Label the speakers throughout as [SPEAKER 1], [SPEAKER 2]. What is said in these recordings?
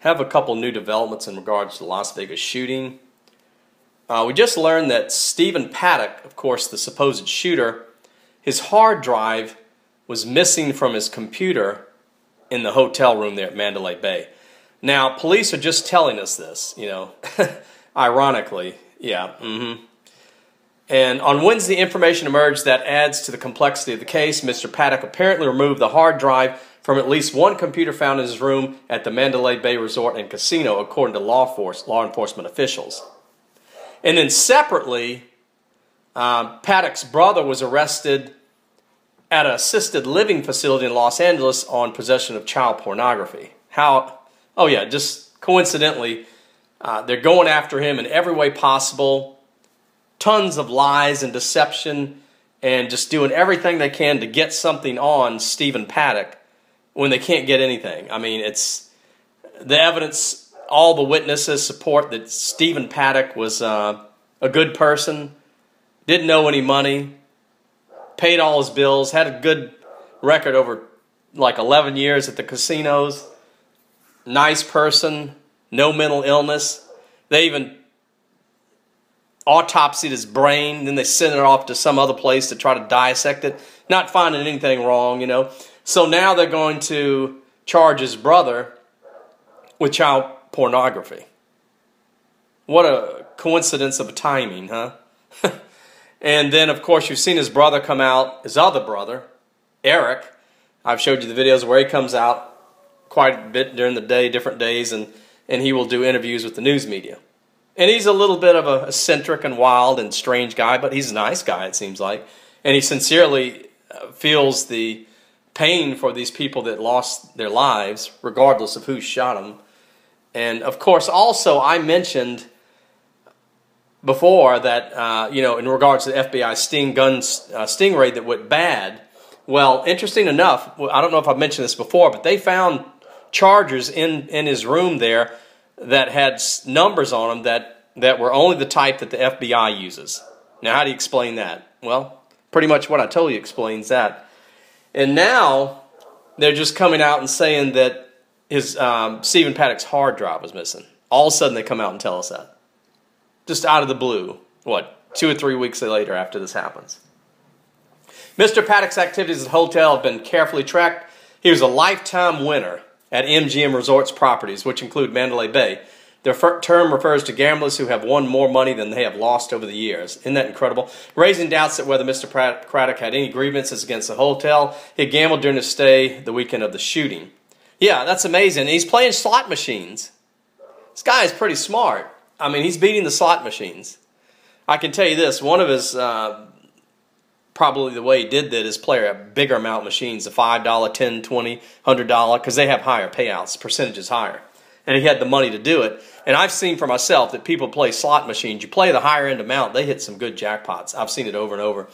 [SPEAKER 1] have a couple new developments in regards to the Las Vegas shooting. We just learned that Stephen Paddock, of course the supposed shooter, his hard drive was missing from his computer in the hotel room there at Mandalay Bay. Now, police are just telling us this, you know, ironically, yeah. And on Wednesday, information emerged that adds to the complexity of the case. Mr. Paddock apparently removed the hard drive from at least one computer found in his room at the Mandalay Bay Resort and Casino, according to law enforcement officials. And then separately, Paddock's brother was arrested at an assisted living facility in Los Angeles on possession of child pornography. How? Oh yeah, just coincidentally, they're going after him in every way possible. Tons of lies and deception and just doing everything they can to get something on Stephen Paddock when they can't get anything. I mean, it's the evidence, all the witnesses support that Stephen Paddock was a good person, didn't owe any money, paid all his bills, had a good record over like 11 years at the casinos, nice person, no mental illness. They even autopsied his brain, then they sent it off to some other place to try to dissect it, not finding anything wrong, you know. So now they're going to charge his brother with child pornography. What a coincidence of timing, huh? And then, of course, you've seen his brother come out, his other brother, Eric. I've showed you the videos where he comes out quite a bit during the day, different days, and he will do interviews with the news media. And he's a little bit of a eccentric and wild and strange guy, but he's a nice guy, it seems like. And he sincerely feels the pain for these people that lost their lives, regardless of who shot them. And, of course, also I mentioned before that, you know, in regards to the FBI sting raid that went bad. Well, interesting enough, I don't know if I've mentioned this before, but they found chargers in his room there that had numbers on them that were only the type that the FBI uses. Now, how do you explain that? Well, pretty much what I told you explains that. And now they're just coming out and saying that his Stephen Paddock's hard drive was missing. All of a sudden they come out and tell us that. Just out of the blue. What, 2 or 3 weeks later after this happens. Mr. Paddock's activities at the hotel have been carefully tracked. He was a lifetime winner at MGM Resorts properties, which include Mandalay Bay. Their term refers to gamblers who have won more money than they have lost over the years. Isn't that incredible? Raising doubts that whether Mr. Paddock had any grievances against the hotel. He gambled during his stay the weekend of the shooting. Yeah, that's amazing. He's playing slot machines. This guy is pretty smart. I mean, he's beating the slot machines. I can tell you this, one of his, probably the way he did that is play a bigger amount of machines, the $5, $10, $20, $100, because they have higher payouts, percentages higher. And he had the money to do it. And I've seen for myself that people play slot machines. You play the higher end amount, they hit some good jackpots. I've seen it over and over.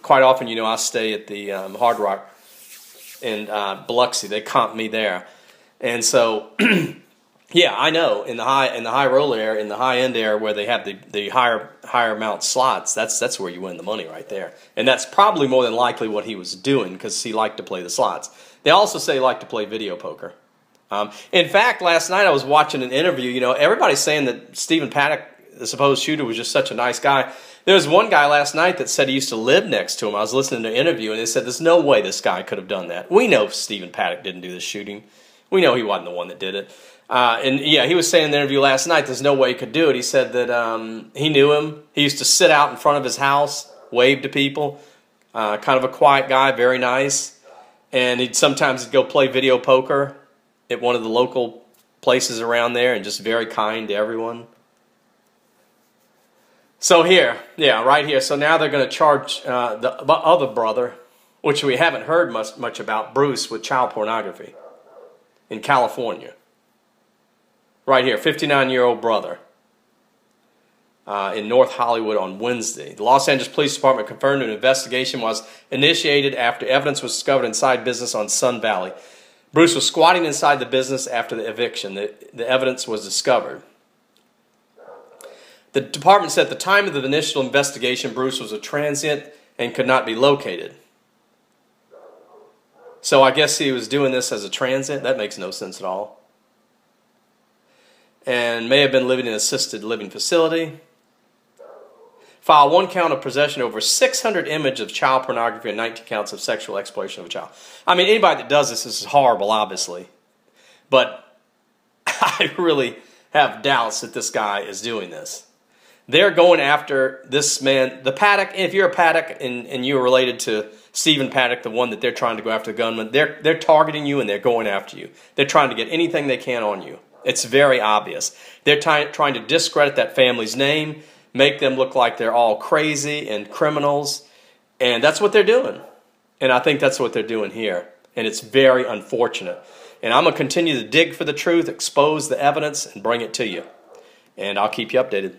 [SPEAKER 1] Quite often, you know, I stay at the Hard Rock in Biloxi. They comp me there. And so... yeah, I know. In the high roller area, in the high end area where they have the higher amount slots, that's where you win the money right there. And that's probably more than likely what he was doing because he liked to play the slots. They also say he liked to play video poker. In fact, last night I was watching an interview. You know, everybody's saying that Stephen Paddock, the supposed shooter, was just such a nice guy. There was one guy last night that said he used to live next to him. I was listening to an interview and they said there's no way this guy could have done that. We know Stephen Paddock didn't do this shooting. We know he wasn't the one that did it. And yeah, he was saying in the interview last night there's no way he could do it. He said that he knew him. He used to sit out in front of his house, wave to people. Kind of a quiet guy, very nice. And he'd sometimes go play video poker at one of the local places around there and just very kind to everyone. So here, yeah, right here. So now they're going to charge the other brother, which we haven't heard much about, Bruce, with child pornography in California. Right here, 59-year-old brother in North Hollywood on Wednesday. The Los Angeles Police Department confirmed an investigation was initiated after evidence was discovered inside business on Sun Valley. Bruce was squatting inside the business after the eviction. The evidence was discovered. The department said at the time of the initial investigation, Bruce was a transient and could not be located. So I guess he was doing this as a transient? That makes no sense at all. and may have been living in an assisted living facility. File 1 count of possession of over 600 images of child pornography and 19 counts of sexual exploitation of a child. I mean, anybody that does this is horrible, obviously. But I really have doubts that this guy is doing this. They're going after this man, the Paddock. If you're a Paddock and you're related to Stephen Paddock, the one that they're trying to go after, the gunman, they're targeting you and they're going after you. They're trying to get anything they can on you. It's very obvious. They're trying to discredit that family's name, make them look like they're all crazy and criminals, and that's what they're doing. And I think that's what they're doing here, and it's very unfortunate. And I'm going to continue to dig for the truth, expose the evidence, and bring it to you. And I'll keep you updated.